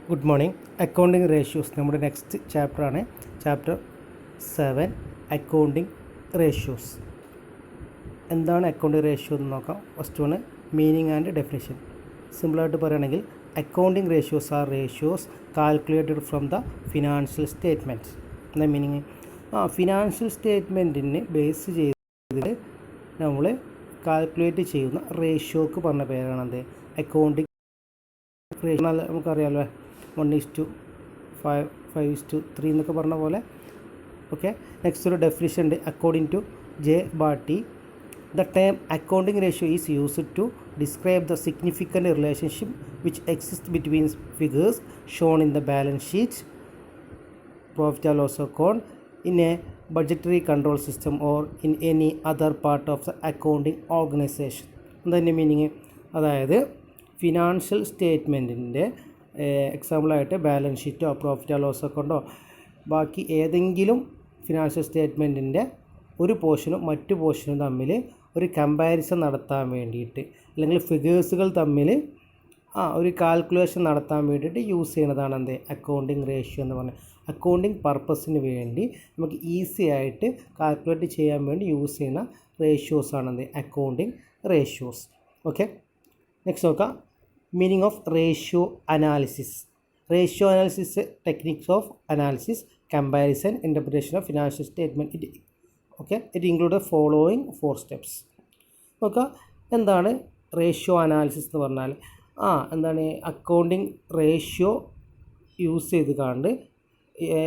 Good morning. Accounting ratios നമ്മുടെ next ചാപ്റ്ററാണ്. Chapter 7 accounting ratios. എന്താണ് അക്കൗണ്ടിങ് റേഷ്യോ എന്ന് നോക്കാം. First one meaning and definition. സിമ്പിളായിട്ട് പറയുകയാണെങ്കിൽ accounting ratios are ratios calculated from the financial statements. എന്താ മീനിങ്? ഫിനാൻഷ്യൽ സ്റ്റേറ്റ്മെൻറ്റിന് ബേസ് ചെയ്തിട്ട് നമ്മൾ കാൽക്കുലേറ്റ് ചെയ്യുന്ന റേഷ്യോക്ക് പറഞ്ഞ പേരാണത് അക്കൗണ്ടിങ് റേഷ്യോ. നമുക്കറിയാമല്ലോ 1:5, 5:3 എന്നൊക്കെ പറഞ്ഞ പോലെ. ഓക്കെ, നെക്സ്റ്റ് ഒരു ഡെഫിനിഷൻ ഉണ്ട്. According to J Batty, the term accounting ratio is used to describe the significant relationship which exist between figures shown in the balance sheet, profit and loss account, in a budgetary control system or in any other part of the accounting organisation. എന്താ meaning? അതായത് financial സ്റ്റേറ്റ്മെൻറ്റിൻ്റെ എക്സാമ്പിളായിട്ട് balance ഷീറ്റോ profit and loss അക്കൗണ്ടോ ബാക്കി ഏതെങ്കിലും financial സ്റ്റേറ്റ്മെൻറ്റിൻ്റെ ഒരു പോർഷനും മറ്റു പോർഷനും തമ്മിൽ ഒരു കമ്പാരിസൺ നടത്താൻ വേണ്ടിയിട്ട്, അല്ലെങ്കിൽ ഫിഗേഴ്സുകൾ തമ്മിൽ ഒരു കാൽക്കുലേഷൻ നടത്താൻ വേണ്ടിയിട്ട് യൂസ് ചെയ്യുന്നതാണ് എന്ത് അക്കൗണ്ടിങ് റേഷ്യോ എന്ന് പറഞ്ഞാൽ. അക്കൗണ്ടിങ് പർപ്പസിന് വേണ്ടി നമുക്ക് ഈസി ആയിട്ട് കാൽക്കുലേറ്റ് ചെയ്യാൻ വേണ്ടി യൂസ് ചെയ്യുന്ന റേഷ്യോസാണ് എന്ത് അക്കൗണ്ടിങ് റേഷ്യോസ്. ഓക്കെ, നെക്സ്റ്റ് നോക്കാം. Meaning of ratio analysis. Ratio analysis techniques of analysis, comparison, interpretation of financial statement. It include following 4 steps. നോക്കാം, എന്താണ് റേഷ്യോ അനാലിസിസ് എന്ന് പറഞ്ഞാൽ? എന്താണ് അക്കൗണ്ടിങ് റേഷ്യോ യൂസ് ചെയ്ത് കണ്ട്,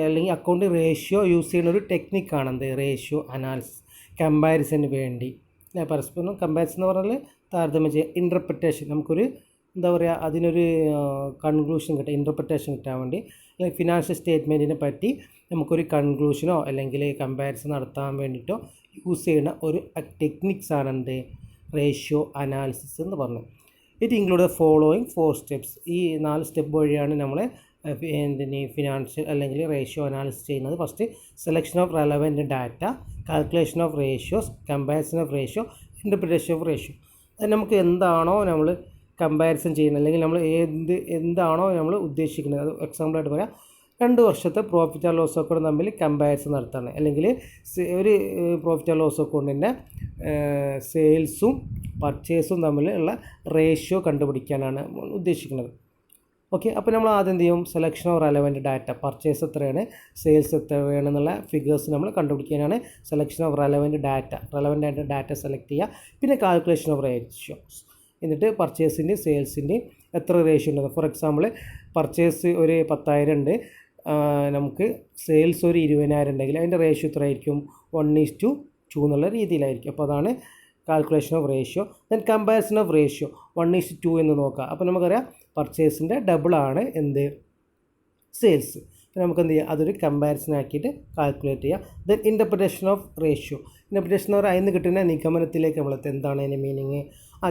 അല്ലെങ്കിൽ അക്കൗണ്ടിങ് റേഷ്യോ യൂസ് ചെയ്യുന്ന ഒരു ടെക്നിക്കാണ് എന്ത് റേഷ്യോ അനാലിസിസ്. കമ്പാരിസന് വേണ്ടി പരസ്പരം കമ്പാരിസൺ എന്ന് പറഞ്ഞാൽ താരതമ്യം ചെയ്യുക. ഇൻ്റർപ്രിറ്റേഷൻ, നമുക്കൊരു എന്താ പറയുക, അതിനൊരു കൺക്ലൂഷൻ കിട്ടുക, ഇൻ്റർപ്രിറ്റേഷൻ കിട്ടാൻ വേണ്ടി, അല്ലെങ്കിൽ ഫിനാൻഷ്യൽ സ്റ്റേറ്റ്മെൻറ്റിനെ പറ്റി നമുക്കൊരു കൺക്ലൂഷനോ അല്ലെങ്കിൽ കമ്പാരിസൺ നടത്താൻ വേണ്ടിയിട്ടോ യൂസ് ചെയ്യുന്ന ഒരു ടെക്നിക്സാണ് എന്ത് റേഷ്യോ അനാലിസിസ് എന്ന് പറഞ്ഞത്. It include following 4 steps. ഈ 4 സ്റ്റെപ്പ് വഴിയാണ് നമ്മൾ ഫിനാൻഷ്യൽ അല്ലെങ്കിൽ റേഷ്യോ അനാലിസിസ് ചെയ്യുന്നത്. First, selection of relevant data, calculation of ratios, comparison of ratio, interpretation of ratio. അത് നമുക്ക് എന്താണോ നമ്മൾ കമ്പാരിസൺ ചെയ്യുന്നത്, അല്ലെങ്കിൽ നമ്മൾ എന്താണോ നമ്മൾ ഉദ്ദേശിക്കുന്നത്, അത് എക്സാമ്പിളായിട്ട് പറയാം, 2 വർഷത്തെ പ്രോഫിറ്റ് ആൻഡ് ലോസ് അക്കൗണ്ട് തമ്മിൽ കമ്പാരിസൺ നടത്താണ്, അല്ലെങ്കിൽ ഒരു പ്രോഫിറ്റ് ആൻഡ് ലോസ് അക്കൗണ്ടിൻ്റെ സെയിൽസും പർച്ചേസും തമ്മിലുള്ള റേഷ്യോ കണ്ടുപിടിക്കാനാണ് ഉദ്ദേശിക്കുന്നത്. ഓക്കെ, അപ്പോൾ നമ്മൾ ആദ്യം എന്ത് ചെയ്യും? Selection of relevant data, purchase എത്രയാണ്, സെയിൽസ് എത്രയാണെന്നുള്ള ഫിഗേഴ്സ് നമ്മൾ കണ്ടുപിടിക്കാനാണ് selection of relevant data select ചെയ്യുക. പിന്നെ കാൽക്കുലേഷൻ ഓഫ് റേഷ്യോസ്, എന്നിട്ട് പർച്ചേസിൻ്റെയും സെയിൽസിൻ്റെയും എത്ര റേഷ്യോ ഉണ്ടെന്ന്. ഫോർ എക്സാമ്പിൾ, പർച്ചേസ് ഒരു 10,000 ഉണ്ട്, നമുക്ക് സെയിൽസ് ഒരു 20,000 ഉണ്ടെങ്കിൽ അതിൻ്റെ റേഷ്യോ എത്ര ആയിരിക്കും? 1:2 എന്നുള്ള രീതിയിലായിരിക്കും. അപ്പോൾ അതാണ് calculation of ratio. Then comparison of ratio 1:2 എന്ന് നോക്കാം. അപ്പോൾ നമുക്കറിയാം പർച്ചേസിൻ്റെ ഡബിളാണ് എന്ത് സെയിൽസ്. അപ്പോൾ നമുക്ക് എന്ത് ചെയ്യാം? അതൊരു കമ്പാരിസൺ ആക്കിയിട്ട് കാൽക്കുലേറ്റ് ചെയ്യാം. Then interpretation of ratio. Interpretation എന്ന് പറഞ്ഞാൽ അതിന് കിട്ടുന്ന നിഗമനത്തിലേക്ക് നമ്മളെത്തും. എന്താണ് അതിൻ്റെ മീനിങ്?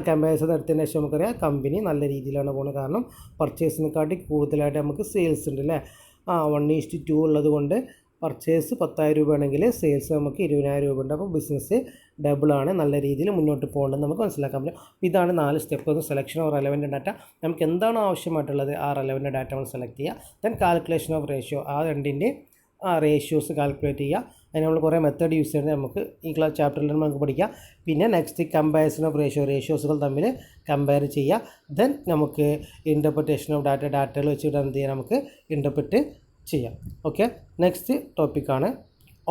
കമ്പാരിസൺ നടത്തിയതിന് ശേഷം നമുക്കറിയാം കമ്പനി നല്ല രീതിയിലാണ് പോകുന്നത്. കാരണം പർച്ചേസിനെക്കാട്ടി കൂടുതലായിട്ട് നമുക്ക് സെയിൽസ് ഉണ്ട് അല്ലേ. 1:2 ഉള്ളത് കൊണ്ട് പർച്ചേസ് 10,000 രൂപ ആണെങ്കിൽ സെയിൽസ് നമുക്ക് 20,000 രൂപ ഉണ്ട്. അപ്പോൾ ബിസിനസ് ഡബിളാണ്, നല്ല രീതിയിൽ മുന്നോട്ട് പോകേണ്ടത് നമുക്ക് മനസ്സിലാക്കാൻ പറ്റും. ഇതാണ് 4 step. Selection of relevant data, നമുക്ക് എന്താണോ ആവശ്യമായിട്ടുള്ളത് ആ റെലവൻറ്റ് ഡാറ്റ നമ്മൾ സെലക്ട് ചെയ്യുക. ദെൻ കാൽക്കുലേഷൻ ഓഫ് റേഷ്യോ, ആ രണ്ടിൻ്റെ റേഷ്യോസ് കാൽക്കുലേറ്റ് ചെയ്യുക. അതിന് നമ്മൾ കുറേ മെത്തേഡ് യൂസ് ചെയ്യുന്നത് നമുക്ക് ഈ ചാപ്റ്ററിൽ നമുക്ക് പഠിക്കാം. പിന്നെ നെക്സ്റ്റ് കമ്പാരിസൺ ഓഫ് റേഷ്യോസുകൾ തമ്മിൽ കമ്പയർ ചെയ്യുക. ദെൻ നമുക്ക് ഇൻ്റർപ്രിറ്റേഷൻ ഓഫ് ഡാറ്റകൾ വെച്ചിട്ട് എന്ത് ചെയ്യാം? നമുക്ക് ഇൻ്റർപ്രിറ്റ് ചെയ്യാം. ഓക്കെ, നെക്സ്റ്റ് ടോപ്പിക്കാണ്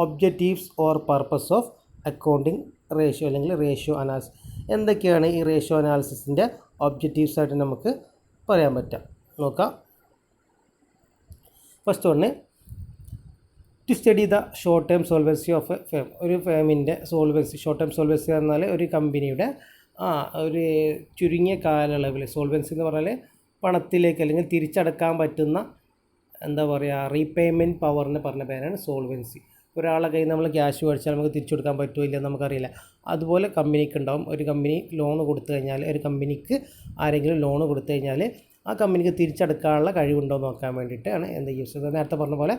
objectives or purpose of accounting ratio അല്ലെങ്കിൽ റേഷ്യോ അനാലിസിസ്. എന്തൊക്കെയാണ് ഈ റേഷ്യോ അനാലിസിസിൻ്റെ ഒബ്ജക്റ്റീവ്സ് ആയിട്ട് നമുക്ക് പറയാൻ പറ്റുക? നോക്കാം. ഫസ്റ്റ് ഒന്ന്, to study the short term solvency of a firm. ഒരു ഫേമിൻ്റെ സോൾവൻസി, ഷോർട്ട് ടേം സോൾവൻസി എന്നാൽ ഒരു കമ്പനിയുടെ ഒരു ചുരുങ്ങിയ കാലയളവിൽ, സോൾവൻസി എന്ന് പറഞ്ഞാൽ പണത്തിലേക്ക് അല്ലെങ്കിൽ തിരിച്ചടക്കാൻ പറ്റുന്ന എന്താ പറയുക, റീപേയ്മെൻറ്റ് പവറിന് പറഞ്ഞ പേരാണ് സോൾവൻസി. ഒരാളെ കയ്യിൽ നമ്മൾ ക്യാഷ് മേടിച്ചാൽ നമുക്ക് തിരിച്ചു കൊടുക്കാൻ പറ്റുമോ ഇല്ല നമുക്കറിയില്ല. അതുപോലെ കമ്പനിക്ക് ഉണ്ടാവും. ഒരു കമ്പനി ലോൺ കൊടുത്തു കഴിഞ്ഞാൽ, ഒരു കമ്പനിക്ക് ആരെങ്കിലും ലോൺ കൊടുത്തു കഴിഞ്ഞാൽ ആ കമ്പനിക്ക് തിരിച്ചടക്കാനുള്ള കഴിവുണ്ടോ എന്ന് നോക്കാൻ വേണ്ടിയിട്ടാണ് എന്ത് യൂസ് ചെയ്യുന്നത്. നേരത്തെ പറഞ്ഞ പോലെ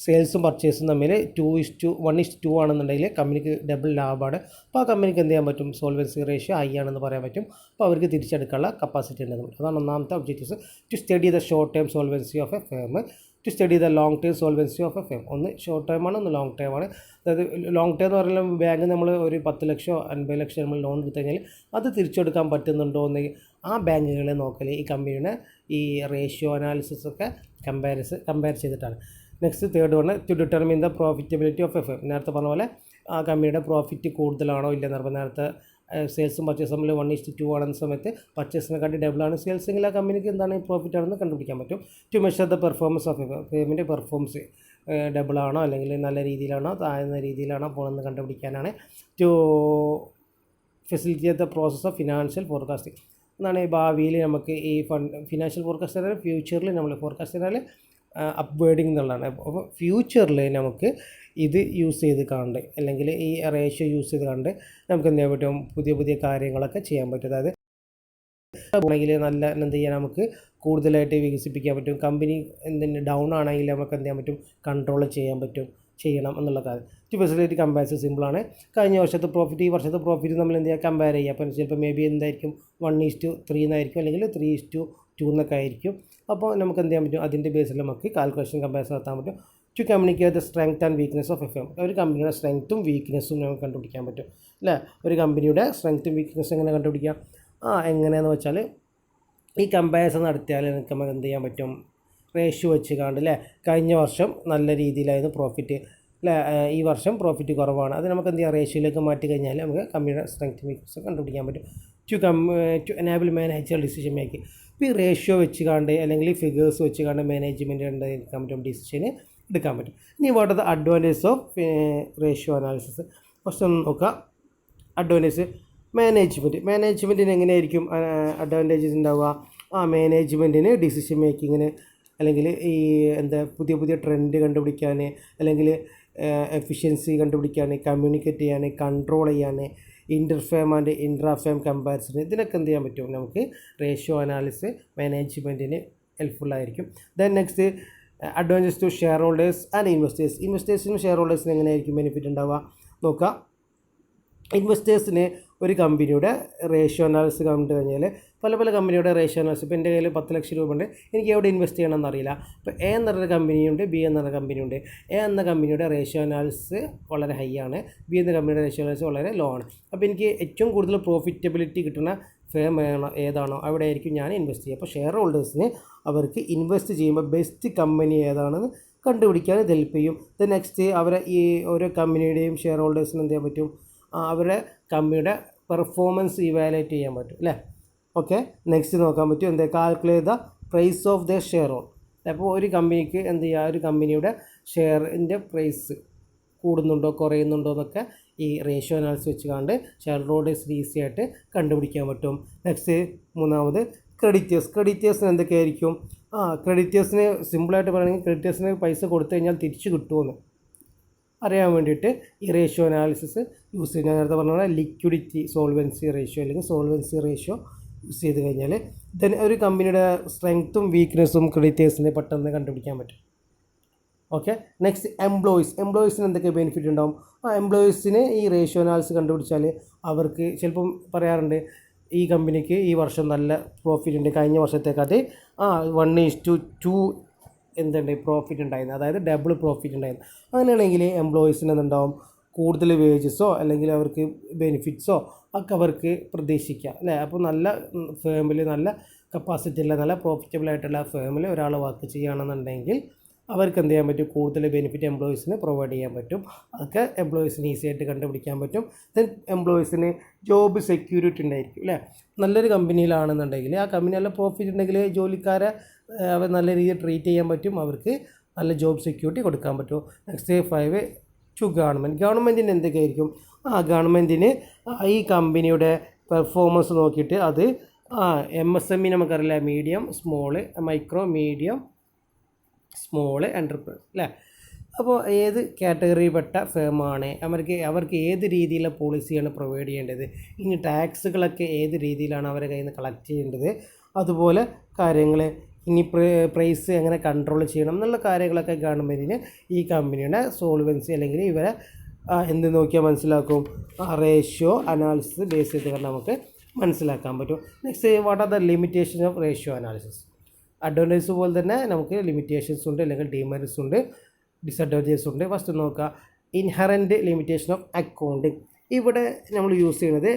സെയിൽസും പർച്ചേസും തമ്മിൽ 1:2 ആണെന്നുണ്ടെങ്കിൽ കമ്പനിക്ക് ഡബിൾ ലാഭമാണ്. അപ്പോൾ ആ കമ്പനിക്ക് എന്ത് ചെയ്യാൻ പറ്റും, സോൾവൻസി റേഷ്യോ ഹൈ ആണെന്ന് പറയാൻ പറ്റും. അപ്പോൾ അവർക്ക് തിരിച്ചെടുക്കാനുള്ള കപ്പാസിറ്റി ഉണ്ടെന്ന്. അതാണ് ഒന്നാമത്തെ objectives. To study the short term solvency of a firm, to study the long term solvency of a firm. ഒന്ന് ഷോർട്ട് ടൈമാണ്, ഒന്ന് ലോങ് ടൈമാണ്. അതായത് ലോങ് ടൈം എന്ന് പറയുമ്പോൾ ബാങ്ക് നമ്മൾ ഒരു 10 ലക്ഷം 50 ലക്ഷം നമ്മൾ ലോൺ എടുത്തു കഴിഞ്ഞാൽ അത് തിരിച്ചെടുക്കാൻ പറ്റുന്നുണ്ടോ എന്ന് ആ ബാങ്കുകളെ നോക്കൽ ഈ കമ്പനിയുടെ ഈ റേഷ്യോ അനാലിസിസ് ഒക്കെ കമ്പയർ ചെയ്തിട്ടാണ്. Next third one two determine the profitability of a firm. നേരത്തെ പറഞ്ഞ പോലെ ആ കമ്പനിയുടെ പ്രോഫിറ്റ് കൂടുതലാണോ ഇല്ലെന്ന് പറയുമ്പോൾ നേരത്തെ സെയിൽസും പർച്ചേസും തമ്മിൽ 1:2 ആണെന്ന സമയത്ത് പർച്ചേസിനെക്കാട്ടി ഡബിളാണ് സെയിൽസ് എങ്കിൽ ആ കമ്പനിക്ക് എന്താണ് പ്രോഫിറ്റ് ആണെന്ന് കണ്ടുപിടിക്കാൻ പറ്റും. To measure the performance of a ഫേമിൻ്റെ പെർഫോമൻസ് ഡബിളാണോ അല്ലെങ്കിൽ നല്ല രീതിയിലാണോ താഴ്ന്ന രീതിയിലാണോ പോകണമെന്ന് കണ്ടുപിടിക്കാനാണ്. To facilitate the process of financial forecasting എന്നാണ്. ഈ ഭാവിയിൽ നമുക്ക് ഈ ഫിനാൻഷ്യൽ ഫോർകാസ്റ്റ് പറഞ്ഞാൽ ഫ്യൂച്ചറിൽ നമ്മൾ ഫോർകാസ്റ്റ് പറഞ്ഞാൽ അപ്വേഡിങ് എന്നുള്ളതാണ്. അപ്പോൾ ഫ്യൂച്ചറിൽ നമുക്ക് ഇത് യൂസ് ചെയ്ത് കണ്ട് അല്ലെങ്കിൽ ഈ റേഷ്യോ യൂസ് ചെയ്ത് കണ്ട് നമുക്ക് എന്ത് ചെയ്യാൻ പറ്റും, പുതിയ കാര്യങ്ങളൊക്കെ ചെയ്യാൻ പറ്റും. അതായത് ആണെങ്കിൽ നല്ല എന്ത് ചെയ്യാൻ നമുക്ക് കൂടുതലായിട്ട് വികസിപ്പിക്കാൻ പറ്റും. കമ്പനി എന്തിന് ഡൗൺ ആണെങ്കിൽ നമുക്ക് എന്ത് ചെയ്യാൻ പറ്റും, കൺട്രോൾ ചെയ്യണം എന്നുള്ള കാര്യം. ടു ഫെസിലിറ്റി കമ്പാരിസൺ സിമ്പിളാണ്. കഴിഞ്ഞ വർഷത്തെ പ്രോഫിറ്റ് ഈ വർഷത്തെ പ്രോഫിറ്റ് നമ്മൾ എന്ത് ചെയ്യുക, കമ്പയർ ചെയ്യുക. അപ്പോൾ ചിലപ്പോൾ മേ ബി എന്തായിരിക്കും 1:3 എന്നായിരിക്കും അല്ലെങ്കിൽ 3:2 എന്നൊക്കെ ആയിരിക്കും. അപ്പോൾ നമുക്ക് എന്ത് ചെയ്യാൻ പറ്റും, അതിൻ്റെ ബേസിൽ നമുക്ക് കാൽക്കുലേഷൻ കമ്പാരിസൺ നടത്താൻ പറ്റും. To communicate the strength and weakness of a firm. ഒരു കമ്പനിയുടെ സ്ട്രെങ്ത്തും വീക്ക്നെസ്സും നമുക്ക് കണ്ടുപിടിക്കാൻ പറ്റും അല്ലേ. ഒരു കമ്പനിയുടെ സ്ട്രെങ്ത്തും വീക്ക്നെസ്സും എങ്ങനെ കണ്ടുപിടിക്കാം, എങ്ങനെയാണെന്ന് വെച്ചാൽ ഈ കമ്പാരിസൺ നടത്തിയാൽ നമുക്ക് എന്ത് ചെയ്യാൻ പറ്റും, റേഷ്യോ വെച്ച് കണ്ട് അല്ലേ. കഴിഞ്ഞ വർഷം നല്ല രീതിയിലായിരുന്നു പ്രോഫിറ്റ് അല്ലേ, ഈ വർഷം പ്രോഫിറ്റ് കുറവാണ്. അത് നമുക്ക് എന്ത് ചെയ്യാം, റേഷ്യോയിലേക്ക് മാറ്റി കഴിഞ്ഞാൽ നമുക്ക് കമ്പനിയുടെ സ്ട്രെങ്ത്തും വീക്ക്നെസ്സും കണ്ടുപിടിക്കാൻ പറ്റും. To enable manager decision making. ഇപ്പോൾ ഈ റേഷ്യോ വെച്ച് കണ്ട് അല്ലെങ്കിൽ ഈ ഫിഗേഴ്സ് വെച്ച് കണ്ട് മാനേജ്മെൻറ്റ് എടുക്കാൻ പറ്റും, ഡിസിഷന് എടുക്കാൻ പറ്റും. ഇനി what are the advantage of ratio analysis. First ഒന്ന് നോക്കുക, അഡ്വാൻറ്റേജ് മാനേജ്മെൻറ്റിന് എങ്ങനെയായിരിക്കും അഡ്വാൻറ്റേജസ് ഉണ്ടാവുക. മാനേജ്മെൻറ്റിന് ഡിസിഷൻ മേക്കിങ്ങിന് അല്ലെങ്കിൽ ഈ പുതിയ ട്രെൻഡ് കണ്ടുപിടിക്കാൻ അല്ലെങ്കിൽ എഫിഷ്യൻസി കണ്ടുപിടിക്കാൻ, കമ്മ്യൂണിക്കേറ്റ് ചെയ്യാൻ, കൺട്രോൾ ചെയ്യാൻ, ഇൻ്റർഫേം ആൻഡ് ഇൻട്രാഫേം കമ്പാരിസൺ, ഇതിനൊക്കെ എന്ത് ചെയ്യാൻ പറ്റും, നമുക്ക് റേഷ്യോ അനാലിസിസ് മാനേജ്മെൻറ്റിന് ഹെൽപ്ഫുള്ളായിരിക്കും. Then next advantage to share holders and ഇൻവെസ്റ്റേഴ്സിനും ഷെയർ ഹോൾഡേഴ്സിന് എങ്ങനെയായിരിക്കും ബെനിഫിറ്റ് ഉണ്ടാവുക നോക്കാം. ഇൻവെസ്റ്റേഴ്സിന് ഒരു കമ്പനിയുടെ റേഷ്യോ അനാലിസിസ് കണ്ടു കഴിഞ്ഞാൽ പല കമ്പനിയുടെ റേഷ്യോ അനാലിസിസ്, ഇപ്പോൾ എൻ്റെ കയ്യിൽ 10 ലക്ഷം രൂപ ഉണ്ട്, എനിക്ക് എവിടെ ഇൻവെസ്റ്റ് ചെയ്യണമെന്ന് അറിയില്ല. ഇപ്പോൾ എ എന്നൊരു കമ്പനിയുണ്ട്, ബി എന്നൊരു കമ്പനിയുണ്ട്. എ എന്ന കമ്പനിയുടെ റേഷ്യോ അനാലിസിസ് വളരെ ഹൈ ആണ്, ബി എന്ന കമ്പനിയുടെ റേഷ്യോ അനാലിസിസ് വളരെ ലോ ആണ്. അപ്പോൾ എനിക്ക് ഏറ്റവും കൂടുതൽ പ്രോഫിറ്റബിലിറ്റി കിട്ടുന്ന ഫേം ഏതാണോ അവിടെ ആയിരിക്കും ഞാൻ ഇൻവെസ്റ്റ് ചെയ്യുക. അപ്പോൾ ഷെയർ ഹോൾഡേഴ്സിന് അവർക്ക് ഇൻവെസ്റ്റ് ചെയ്യുമ്പോൾ ബെസ്റ്റ് കമ്പനി ഏതാണെന്ന് കണ്ടുപിടിക്കാൻ ഇത് ഹെൽപ്പ് ചെയ്യും. ദ നെക്സ്റ്റ് അവരെ ഈ ഓരോ കമ്പനിയുടെയും ഷെയർ ഹോൾഡേഴ്സിന് എന്ത് ചെയ്യാൻ പറ്റും, അവരുടെ കമ്പനിയുടെ പെർഫോമൻസ് ഇവാലുവേറ്റ് ചെയ്യാൻ പറ്റും അല്ലേ. ഓക്കെ, നെക്സ്റ്റ് നോക്കാൻ പറ്റും calculate the price of the share whole. അപ്പോൾ ഒരു കമ്പനിക്ക് എന്ത് ചെയ്യുക, ഒരു കമ്പനിയുടെ ഷെയറിൻ്റെ പ്രൈസ് കൂടുന്നുണ്ടോ കുറയുന്നുണ്ടോ എന്നൊക്കെ ഈ റേഷ്യോ അനാലിസിസ് വെച്ച് കണ്ട് ഷെയർ ഹോൾഡേഴ്സിന് ഈസി ആയിട്ട് കണ്ടുപിടിക്കാൻ പറ്റും. നെക്സ്റ്റ് മൂന്നാമത് ക്രെഡിറ്റേഴ്സിന് എന്തൊക്കെയായിരിക്കും, ക്രെഡിറ്റേഴ്സിന് സിമ്പിളായിട്ട് പറയുകയാണെങ്കിൽ ക്രെഡിറ്റേഴ്സിന് പൈസ കൊടുത്തു കഴിഞ്ഞാൽ തിരിച്ച് കിട്ടുമെന്ന് അറിയാൻ വേണ്ടിയിട്ട് ഈ റേഷ്യോ അനാലിസിസ് യൂസ് ചെയ്യുക. നേരത്തെ പറഞ്ഞ ലിക്വിഡിറ്റി സോൾവൻസി റേഷ്യോ അല്ലെങ്കിൽ സോൾവൻസി റേഷ്യോ യൂസ് ചെയ്ത് കഴിഞ്ഞാൽ ദെൻ ഒരു കമ്പനിയുടെ സ്ട്രെങ്ത്തും വീക്ക്നെസ്സും ക്രെഡിറ്റേഴ്സിന് പെട്ടെന്ന് കണ്ടുപിടിക്കാൻ പറ്റും. ഓക്കെ, നെക്സ്റ്റ് എംപ്ലോയീസിന് എന്തൊക്കെ ബെനിഫിറ്റ് ഉണ്ടാവും. എംപ്ലോയീസിന് ഈ റേഷ്യോ അനാലിസിസ് കണ്ടുപിടിച്ചാൽ അവർക്ക് ചിലപ്പം പറയാറുണ്ട് ഈ കമ്പനിക്ക് ഈ വർഷം നല്ല പ്രോഫിറ്റ് ഉണ്ട്, കഴിഞ്ഞ വർഷത്തേക്കാട്ടി 1:2 പ്രോഫിറ്റ് ഉണ്ടായിരുന്നു, അതായത് ഡബിൾ പ്രോഫിറ്റ് ഉണ്ടായിരുന്നു. അങ്ങനെയാണെങ്കിൽ എംപ്ലോയീസിന് എന്തുണ്ടാവും, കൂടുതൽ വേജസോ അല്ലെങ്കിൽ അവർക്ക് ബെനിഫിറ്റ്സോ ഒക്കെ അവർക്ക് പ്രതീക്ഷിക്കാം അല്ലേ. അപ്പോൾ നല്ല ഫേമിൽ നല്ല കപ്പാസിറ്റി ഉള്ള നല്ല പ്രോഫിറ്റബിൾ ആയിട്ടുള്ള ഫേമിൽ ഒരാൾ വർക്ക് ചെയ്യുകയാണെന്നുണ്ടെങ്കിൽ അവർക്ക് എന്ത് ചെയ്യാൻ പറ്റും, കൂടുതൽ ബെനിഫിറ്റ് എംപ്ലോയീസിന് പ്രൊവൈഡ് ചെയ്യാൻ പറ്റും. അതൊക്കെ എംപ്ലോയീസിന് ഈസി ആയിട്ട് കണ്ടുപിടിക്കാൻ പറ്റും. ദെൻ എംപ്ലോയീസിന് ജോബ് സെക്യൂരിറ്റി ഉണ്ടായിരിക്കും അല്ലേ. നല്ലൊരു കമ്പനിയിലാണെന്നുണ്ടെങ്കിൽ ആ കമ്പനി നല്ല പ്രോഫിറ്റ് ഉണ്ടെങ്കിൽ ജോലിക്കാരെ അവർ നല്ല രീതിയിൽ ട്രീറ്റ് ചെയ്യാൻ പറ്റും, അവർക്ക് നല്ല ജോബ് സെക്യൂരിറ്റി കൊടുക്കാൻ പറ്റും. നെക്സ്റ്റ് 5 ടു ഗവൺമെൻറ്റിന് എന്തൊക്കെയായിരിക്കും, ഗവൺമെൻറ്റിന് ഈ കമ്പനിയുടെ പെർഫോമൻസ് നോക്കിയിട്ട് അത് MSME നമുക്കറിയില്ല, medium small micro medium small enterprise അല്ലേ. അപ്പോൾ ഏത് കാറ്റഗറിയിൽപ്പെട്ട ഫേമാണ് അവർക്ക് ഏത് രീതിയിലുള്ള പോളിസിയാണ് പ്രൊവൈഡ് ചെയ്യേണ്ടത്, ഇനി ടാക്സുകളൊക്കെ ഏത് രീതിയിലാണ് അവരുടെ കയ്യിൽ നിന്ന് കളക്ട് ചെയ്യേണ്ടത്, അതുപോലെ കാര്യങ്ങൾ, ഇനി പ്രൈസ് എങ്ങനെ കൺട്രോൾ ചെയ്യണം എന്നുള്ള കാര്യങ്ങളൊക്കെ കാണുമ്പോൾ ഈ കമ്പനിയുടെ സോൾവൻസി അല്ലെങ്കിൽ ഇവരെ എന്ത് നോക്കിയാൽ മനസ്സിലാക്കും, റേഷ്യോ അനാലിസിസ് ബേസ് ചെയ്ത് നമുക്ക് മനസ്സിലാക്കാൻ പറ്റും. Next, what are the limitation of ratio analysis. Advantage പോലെ തന്നെ നമുക്ക് ലിമിറ്റേഷൻസ് ഉണ്ട്, അല്ലെങ്കിൽ ഡിമെറിറ്റ്സ് ഉണ്ട്, ഡിസഡ്വാൻറ്റേജസ് ഉണ്ട്. ഫസ്റ്റ് നോക്കുക, ഇൻഹറൻറ്റ് ലിമിറ്റേഷൻ ഓഫ് അക്കൗണ്ടിങ്. ഇവിടെ നമ്മൾ യൂസ് ചെയ്യുന്നത്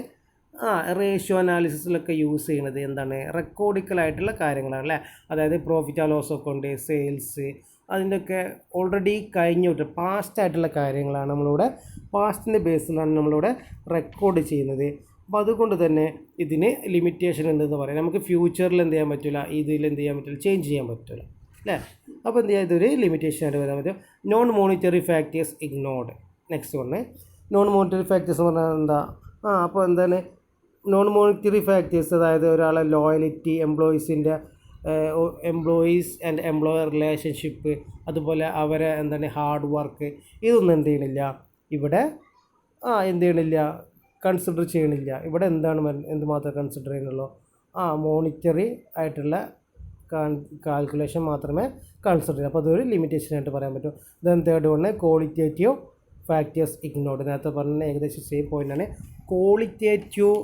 റേഷ്യോ അനാലിസിസിലൊക്കെ യൂസ് ചെയ്യുന്നത് എന്താണ്, റെക്കോർഡിക്കലായിട്ടുള്ള കാര്യങ്ങളാണ് അല്ലേ. അതായത് profit and loss account, sales, അതിൻ്റെയൊക്കെ ഓൾറെഡി കഴിഞ്ഞിട്ട് പാസ്റ്റ് ആയിട്ടുള്ള കാര്യങ്ങളാണ് നമ്മളിവിടെ, പാസ്റ്റിൻ്റെ ബേസിലാണ് നമ്മളിവിടെ റെക്കോർഡ് ചെയ്യുന്നത്. അപ്പോൾ അതുകൊണ്ട് തന്നെ ഇതിന് ലിമിറ്റേഷൻ ഉണ്ടെന്ന് പറയാം. നമുക്ക് ഫ്യൂച്ചറിൽ എന്ത് ചെയ്യാൻ പറ്റില്ല, ഇതിൽ എന്ത് ചെയ്യാൻ പറ്റില്ല, ചേഞ്ച് ചെയ്യാൻ പറ്റില്ല അല്ലേ. അപ്പോൾ എന്ത് ചെയ്യുക, ഇതൊരു ലിമിറ്റേഷൻ ആയിട്ട് വരാൻ പറ്റും. Non monetary factors ignored. Next one non monetary factors എന്ന് പറഞ്ഞാൽ എന്താ, അപ്പോൾ എന്താണ് നോൺ മോണിറ്ററി ഫാക്ടേഴ്സ്, അതായത് ഒരാളെ loyalty, employees and employer relationship, അതുപോലെ അവരെ എന്താണ് ഹാർഡ് വർക്ക്, ഇതൊന്നും എന്ത് ചെയ്യണില്ല ഇവിടെ, എന്ത് ചെയ്യണില്ല, കൺസിഡർ ചെയ്യണില്ല. ഇവിടെ എന്താണ് എന്തുമാത്രം കൺസിഡർ ചെയ്യുന്നുള്ളൂ, മോണിറ്ററി ആയിട്ടുള്ള കാൽക്കുലേഷൻ മാത്രമേ കൺസിഡർ ചെയ്യൂ. അപ്പോൾ അതൊരു ലിമിറ്റേഷൻ ആയിട്ട് പറയാൻ പറ്റും. Then third one qualitative factors ignored. നേരത്തെ പറഞ്ഞ ഏകദേശം സെയിം പോയിൻ്റാണ്. Qualitative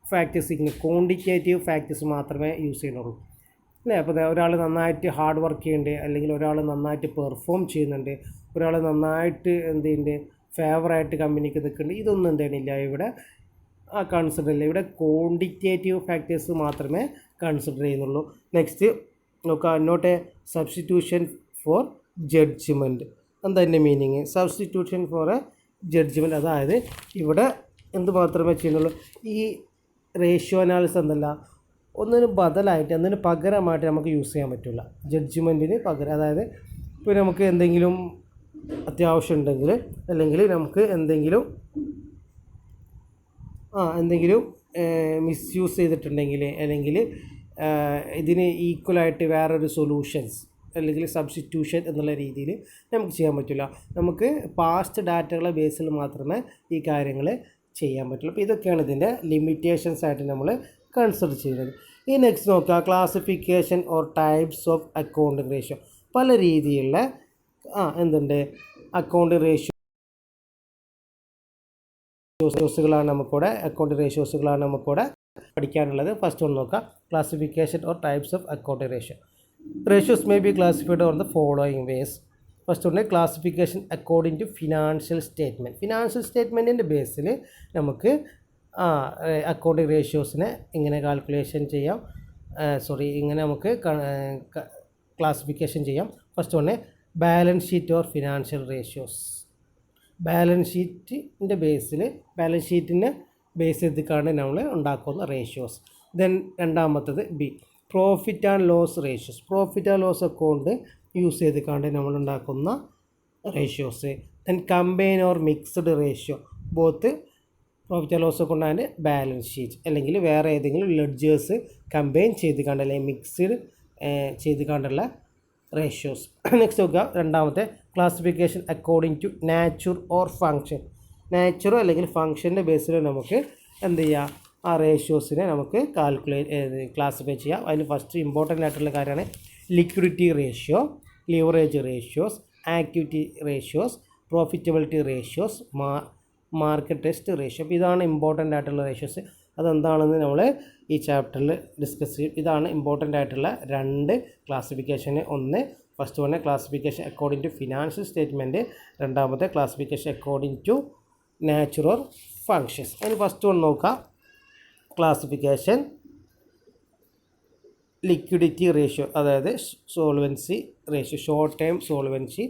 factors ignore, quantitative factors മാത്രമേ യൂസ് ചെയ്യുന്നുള്ളൂ അല്ലേ. അപ്പോൾ ഒരാൾ നന്നായിട്ട് ഹാർഡ് വർക്ക് ചെയ്യുന്നുണ്ട്, അല്ലെങ്കിൽ ഒരാൾ നന്നായിട്ട് പെർഫോം ചെയ്യുന്നുണ്ട്, ഒരാൾ നന്നായിട്ട് എന്ത് ചെയ്യുന്നുണ്ട്, ഫേവറായിട്ട് കമ്പനിക്ക് നിൽക്കുന്നുണ്ട്, ഇതൊന്നും എന്ത് ചെയ്യണില്ല ഇവിടെ കൺസിഡർ ഇല്ല. ഇവിടെ ക്വാണ്ടിറ്റേറ്റീവ് ഫാക്ടേഴ്സ് മാത്രമേ കൺസിഡർ ചെയ്യുന്നുള്ളൂ. നെക്സ്റ്റ് നോക്കുക, not a substitution for judgement. എന്താ എൻ്റെ meaning, substitution for a judgement, അതായത് ഇവിടെ എന്ത് മാത്രമേ ചെയ്യുന്നുള്ളൂ, ഈ റേഷ്യോ അനാലിസിസ് എന്നല്ല, ഒന്നിന് ബദലായിട്ട് ഒന്നിന് പകരമായിട്ട് നമുക്ക് യൂസ് ചെയ്യാൻ പറ്റില്ല. ജഡ്ജ്മെൻറ്റിന് പകരം, അതായത് ഇപ്പോൾ നമുക്ക് എന്തെങ്കിലും അത്യാവശ്യം ഉണ്ടെങ്കിൽ, അല്ലെങ്കിൽ നമുക്ക് എന്തെങ്കിലും മിസ്യൂസ് ചെയ്തിട്ടുണ്ടെങ്കിൽ, അല്ലെങ്കിൽ ഇതിന് ഈക്വലായിട്ട് വേറൊരു സൊല്യൂഷൻസ് അല്ലെങ്കിൽ സബ്സ്റ്റിറ്റ്യൂഷൻ എന്നുള്ള രീതിയിൽ നമുക്ക് ചെയ്യാൻ പറ്റില്ല. നമുക്ക് പാസ്റ്റ് ഡാറ്റകളെ ബേസിൽ മാത്രമേ ഈ കാര്യങ്ങൾ ചെയ്യാൻ പറ്റുള്ളൂ. അപ്പോൾ ഇതൊക്കെയാണ് ഇതിൻ്റെ ലിമിറ്റേഷൻസ് ആയിട്ട് നമ്മൾ കൺസിഡർ ചെയ്യുന്നത്. ഈ നെക്സ്റ്റ് നോക്കുക, classification or types of accounting ratio. പല രീതിയിലുള്ള എന്തുണ്ട് അക്കൗണ്ടിങ് റേഷ്യോസുകളാണ് നമുക്കിവിടെ, അക്കൗണ്ടിങ് റേഷ്യോസുകളാണ് നമുക്കിവിടെ പഠിക്കാനുള്ളത്. ഫസ്റ്റ് ഒന്ന് നോക്കാം, classification or types of accounting ratio. Ratios may be classified on the following ways. First ഒന്ന് classification according to financial statement. Financial സ്റ്റേറ്റ്മെൻറ്റിൻ്റെ ബേസിൽ നമുക്ക് അക്കൗണ്ടിങ് റേഷ്യോസിനെ ഇങ്ങനെ കാൽക്കുലേഷൻ ചെയ്യാം, ഇങ്ങനെ നമുക്ക് ക്ലാസിഫിക്കേഷൻ ചെയ്യാം. ഫസ്റ്റ് ഒന്ന് balance sheet or financial ratios. Balance ഷീറ്റിൻ്റെ ഷീറ്റിനെ ബേസ് ചെയ്തിട്ടാണ് നമ്മൾ ഉണ്ടാക്കുന്ന റേഷ്യോസ്. ദെൻ രണ്ടാമത്തത് B, profit and loss ratios. Profit and loss account use ചെയ്തിട്ടാണ് നമ്മൾ ഉണ്ടാക്കുന്ന ratios. Then combine or mixed ratio, both profit and loss account and balance sheet, അല്ലെങ്കിൽ വേറെ ഏതെങ്കിലും ലെഡ്ജേഴ്സ് കമ്പൈൻ ചെയ്തിട്ടാണ് അല്ലെങ്കിൽ മിക്സ്ഡ് ചെയ്തിട്ടാണ്ടുള്ള റേഷ്യോസ്. നെക്സ്റ്റ് നോക്കുക, രണ്ടാമത്തെ classification according to nature or function. നാച്ചറോ അല്ലെങ്കിൽ ഫങ്ഷൻ്റെ ബേസിൽ നമുക്ക് എന്ത് ചെയ്യാം, ആ റേഷ്യോസിനെ നമുക്ക് ക്ലാസിഫൈ ചെയ്യാം. അതിന് ഫസ്റ്റ് ഇമ്പോർട്ടൻ്റ് ആയിട്ടുള്ള കാര്യമാണ് liquidity ratio, leverage ratios, activity ratios, profitability ratios, market test ratio. അപ്പോൾ ഇതാണ് ഇമ്പോർട്ടൻ്റ് ആയിട്ടുള്ള റേഷ്യോസ്. അതെന്താണെന്ന് നമ്മൾ ഈ ചാപ്റ്ററിൽ ഡിസ്കസ് ചെയ്യും. ഇതാണ് ഇമ്പോർട്ടൻ്റ് ആയിട്ടുള്ള രണ്ട് ക്ലാസിഫിക്കേഷന്. ഒന്ന് first one classification according to financial statement, രണ്ടാമത്തെ classification according to nature or functions. അതിന് ഫസ്റ്റ് വൺ നോക്കാം, ക്ലാസിഫിക്കേഷൻ ലിക്വിഡിറ്റി റേഷ്യോ, അതായത് solvency ratio, short term solvency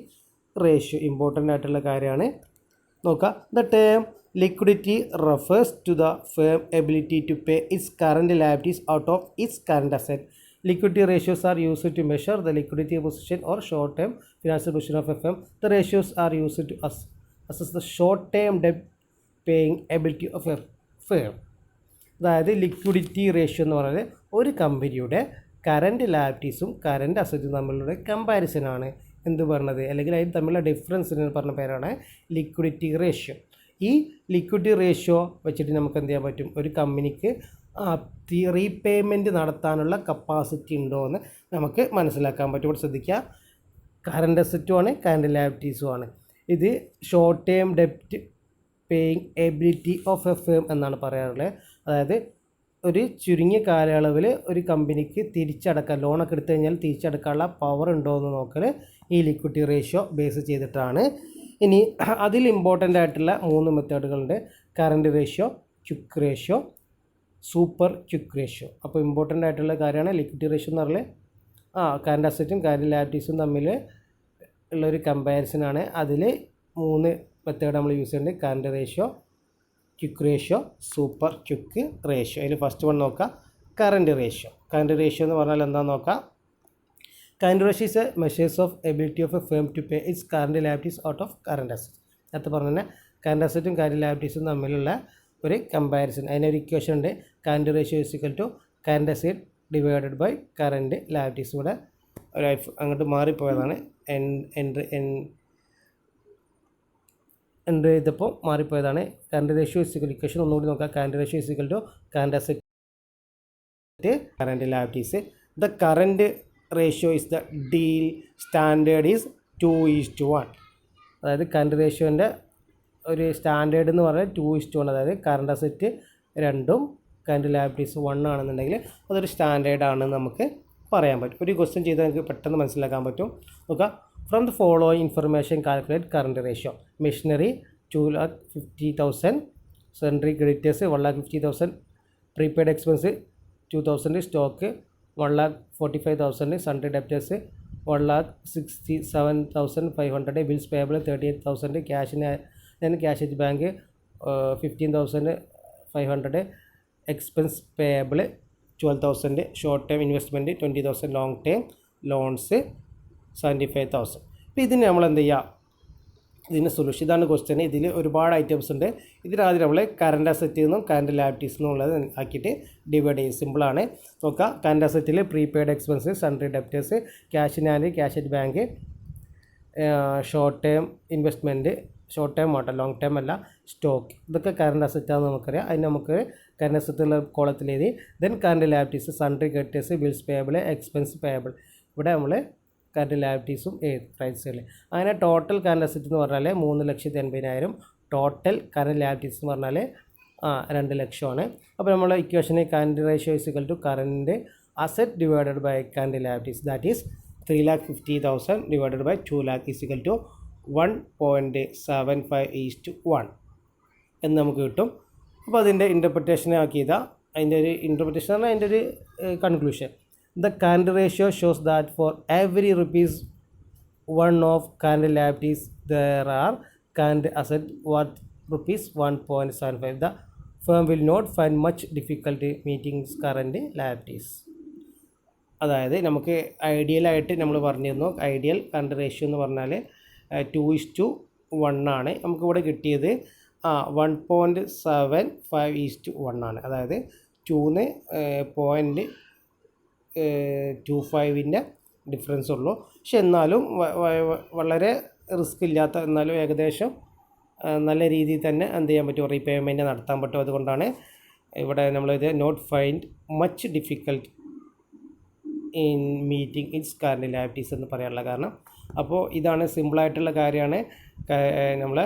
ratio important ആയിട്ടുള്ള കാര്യമാണ്. നോക്കാം, the term liquidity refers to the firm ability to pay its current liabilities out of its current asset. Liquidity ratios are used to measure the liquidity position or short-term financial position of a firm. The ratios are used to assess the short-term debt paying ability of a firm. അതായത് liquidity ratio എന്ന് പറയുന്നത് ഒരു കമ്പനിയുടെ current ലാബിലിറ്റീസും current അസറ്റും തമ്മിലുള്ള കമ്പാരിസനാണ് എന്ത് പറഞ്ഞത്, അല്ലെങ്കിൽ അതിന് തമ്മിലുള്ള ഡിഫറൻസിന് പറഞ്ഞ പേരാണ് ലിക്വിഡിറ്റി റേഷ്യോ. ഈ ലിക്വിഡിറ്റി റേഷ്യോ വെച്ചിട്ട് നമുക്ക് എന്ത് ചെയ്യാൻ പറ്റും, ഒരു കമ്പനിക്ക് റീപേയ്മെൻറ്റ് നടത്താനുള്ള കപ്പാസിറ്റി ഉണ്ടോ എന്ന് നമുക്ക് മനസ്സിലാക്കാൻ പറ്റും. ഇവിടെ ശ്രദ്ധിക്കുക, കറണ്ട് അസറ്റുമാണ് കറണ്ട് ലയബിലിറ്റീസുമാണ്. ഇത് ഷോർട്ട് ടേം ഡെപ്റ്റ് paying ability of a firm എന്നാണ് പറയാറുള്ളത്. അതായത് ഒരു ചുരുങ്ങിയ കാലയളവിൽ ഒരു കമ്പനിക്ക് ലോണൊക്കെ എടുത്തു കഴിഞ്ഞാൽ തിരിച്ചടക്കാനുള്ള പവർ ഉണ്ടോ എന്ന് നോക്കൽ ഈ ലിക്വിഡിറ്റി റേഷ്യോ ബേസ് ചെയ്തിട്ടാണ്. ഇനി അതിൽ ഇമ്പോർട്ടൻ്റ് ആയിട്ടുള്ള 3 മെത്തേഡുകളുണ്ട്: current ratio, quick ratio, super quick ratio. അപ്പോൾ ഇമ്പോർട്ടൻ്റ് ആയിട്ടുള്ള കാര്യമാണ് ലിക്വിഡിറ്റി റേഷ്യോ എന്ന് പറഞ്ഞാൽ കറണ്ട് അസറ്റും കറണ്ട് ലയബിലിറ്റീസും തമ്മിൽ ഉള്ളൊരു കമ്പാരിസനാണ്. അതിൽ 3 മെത്തേഡ് നമ്മൾ യൂസ് ചെയ്യുന്നുണ്ട്: current ratio, quick ratio, super quick ratio. അതിൽ ഫസ്റ്റ് വൺ നോക്കാം, കറണ്ട് റേഷ്യോ. കറണ്ട് റേഷ്യോ എന്ന് പറഞ്ഞാൽ എന്താണെന്ന് നോക്കാം. Current ratio is a measures of ability of a firm to pay its current liabilities out of current asset. നേരത്തെ പറഞ്ഞ തന്നെ current അസറ്റും current ലയബിലിറ്റീസും തമ്മിലുള്ള ഒരു കമ്പാരിസൺ. അതിനൊരു ഇക്വേഷൻ ഉണ്ട്: current ratio is equal to current asset divided by current liabilities. ഇവിടെ ഒരു അങ്ങോട്ട് മാറിപ്പോയതാണ്, എൻ്റർ ചെയ്തപ്പോൾ മാറിപ്പോയതാണ്. Current ratio is equal, equation ഒന്നുകൂടി നോക്കാം. Current ratio is equal to current asset current liabilities. The current ratio is the deal standard is 2:1. അതായത് current റേഷ്യോൻ്റെ ഒരു സ്റ്റാൻഡേർഡ് എന്ന് പറഞ്ഞാൽ 2:1. അതായത് കറണ്ട് അസറ്റ് 2ഉം കറണ്ട് ലയബിലിറ്റീസ് 1 ആണെന്നുണ്ടെങ്കിൽ അതൊരു സ്റ്റാൻഡേർഡ് ആണെന്ന് നമുക്ക് പറയാൻ പറ്റും. ഒരു ക്വസ്റ്റ്യൻ ചെയ്താൽ നമുക്ക് പെട്ടെന്ന് മനസ്സിലാക്കാൻ പറ്റും. നോക്കാം, from the following information calculate current ratio. Machinery 2,50,000, sundry creditors 1,50,000, prepaid expense 2,000, stock 1,45,000, sundry debtors 1,67,500, bills payable 38,000, cash at bank 15,500, expense payable 12,000, short term investment 20,000, long term loans 75,000. അപ്പോൾ ഇതിന് നമ്മൾ എന്ത് ചെയ്യുക, ഇതിന് സൊല്യൂഷൻ ഇതാണ് ക്വസ്റ്റ്യൻ. ഇതിൽ ഒരുപാട് ഐറ്റംസ് ഉണ്ട്. ഇതിനാദ്യം നമ്മൾ കറണ്ട് അസറ്റിൽ നിന്നും കറണ്ട് ലയബിലിറ്റീസ് എന്നുള്ളത് ആക്കിയിട്ട് ഡിവൈഡ് ചെയ്യും. സിമ്പിളാണ്. നോക്കാം, കറണ്ട് അസറ്റിൽ prepaid expense, sundry debtors, cash in hand, cash at bank, short term investment, short term auto, long term അല്ല, സ്റ്റോക്ക്. ഇതൊക്കെ കറണ്ട് അസറ്റാണെന്ന് നമുക്കറിയാം. അതിന് നമുക്ക് കറണ്ട് അസറ്റുള്ള കോളത്തിൽ എഴുതി. Then current liabilities, sundry creditors, bills payable, expense payable. ഇവിടെ നമ്മൾ കറണ്ട് ലയബിലിറ്റീസും റൈറ്റ് സൈഡിൽ. അങ്ങനെ ടോട്ടൽ കറണ്ട് അസറ്റ് എന്ന് പറഞ്ഞാൽ 3,80,000. ടോട്ടൽ കറണ്ട് ലയബിലിറ്റീസ് എന്ന് പറഞ്ഞാൽ 2,00,000. അപ്പോൾ നമ്മൾ ഇക്വേഷന് current ratio is equal to current asset divided by current liabilities, that is 3,50,000 divided by 2 lakh is equal to 1.75:1 എന്ന് നമുക്ക് കിട്ടും. അപ്പോൾ അതിൻ്റെ ഇൻ്റർപ്രിറ്റേഷൻ ആക്കിയതാ, അതിൻ്റെ ഒരു ഇൻ്റർപ്രിറ്റേഷൻ ആണ് അതിൻ്റെ ഒരു conclusion. The current ratio shows that for every ₹1 of current liabilities, there are current assets worth ₹1.75. The firm will not find much difficulty meeting its current liabilities. അതായത് നമുക്ക് ഐഡിയലായിട്ട് നമ്മൾ പറഞ്ഞിരുന്നു, ഐഡിയൽ കറണ്ട് റേഷ്യോ എന്ന് പറഞ്ഞാൽ 2:1 ആണ്. നമുക്കിവിടെ കിട്ടിയത് 1.75:1 ആണ്. അതായത് 2ന് 0.25ൻ്റെ ഡിഫറൻസ് ഉള്ളൂ. പക്ഷെ എന്നാലും വളരെ റിസ്ക് ഇല്ലാത്ത, എന്നാലും ഏകദേശം നല്ല രീതിയിൽ തന്നെ എന്ത് ചെയ്യാൻ പറ്റും, റീപേയ്മെൻറ്റ് നടത്താൻ പറ്റും. അതുകൊണ്ടാണ് ഇവിടെ നമ്മളിത് not find much difficult in meeting its current liabilities എന്ന് പറയാനുള്ള കാരണം. അപ്പോൾ ഇതാണ് സിമ്പിളായിട്ടുള്ള കാര്യമാണ്. നമ്മൾ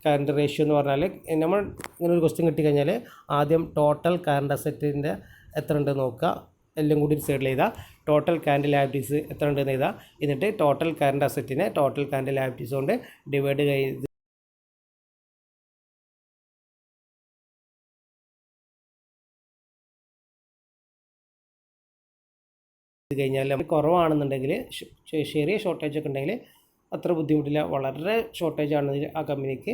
കറണ്ട് റേഷ്യോ എന്ന് പറഞ്ഞാൽ നമ്മൾ ഇങ്ങനെ ഒരു ക്വസ്റ്റ്യൻ കിട്ടിക്കഴിഞ്ഞാൽ ആദ്യം ടോട്ടൽ കറണ്ട് അസറ്റിൻ്റെ എത്ര ഉണ്ട് നോക്കുക, എല്ലാം കൂടി ഒരു സൈഡിൽ എഴുതുക. ടോട്ടൽ കറണ്ട് ലയബിലിറ്റീസ് എത്ര ഉണ്ടെന്ന് എഴുതുക. എന്നിട്ട് ടോട്ടൽ കറണ്ട് അസറ്റിനെ ടോട്ടൽ കറണ്ട് ലയബിലിറ്റീസ് കൊണ്ട് ഡിവൈഡ് ചെയ്ത് കഴിഞ്ഞാൽ കുറവാണെന്നുണ്ടെങ്കിൽ, ചെറിയ ഷോർട്ടേജ് ഒക്കെ ഉണ്ടെങ്കിൽ അത്ര ബുദ്ധിമുട്ടില്ല. വളരെ ഷോർട്ടേജ് ആണെങ്കിൽ ആ കമ്പനിക്ക്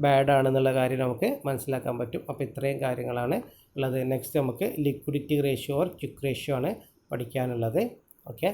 ബാഡ് ആണെന്നുള്ള കാര്യം നമുക്ക് മനസ്സിലാക്കാൻ പറ്റും. അപ്പോൾ ഇത്രയും കാര്യങ്ങളാണ് ഉള്ളത്. നെക്സ്റ്റ് നമുക്ക് liquidity ratio or quick ratio ആണ് പഠിക്കാനുള്ളത്. ഓക്കെ.